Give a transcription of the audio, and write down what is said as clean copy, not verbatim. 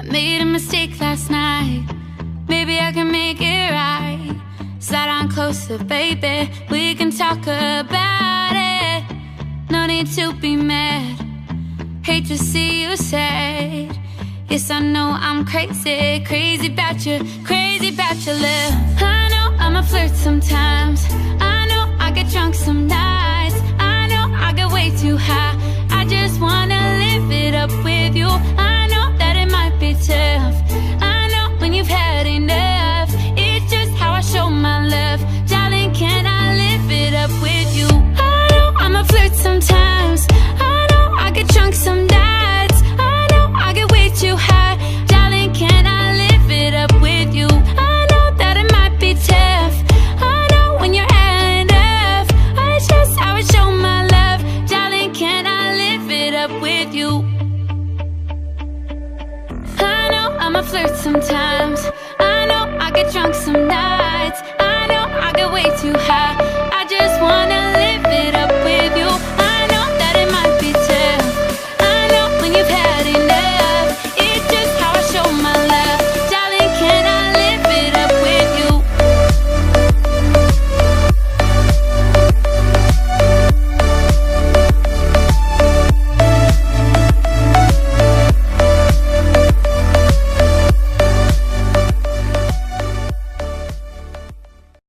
I made a mistake last night. Maybe I can make it right. Slide on closer, baby. We can talk about it. No need to be mad. Hate to see you sad. Yes, I know I'm crazy, crazy about you, crazy about your love. I know I'm a flirt sometimes. I know I get drunk some nights. I know I get way too high. I just wanna live it up with you. I know that it might be tough. I know when you've had enough. It's just how I show my love. Darling, can I live it up with you? I know I'm a flirt sometimes. I know I get drunk some nights. I know I get way too high. Darling, can I live it up with you? I know that it might be tough. I know when you're had enough. It's just how I show my love. Darling, can I live it up with you? I know I'm a flirt sometimes. I know I get drunk some nights. I know I get way too high.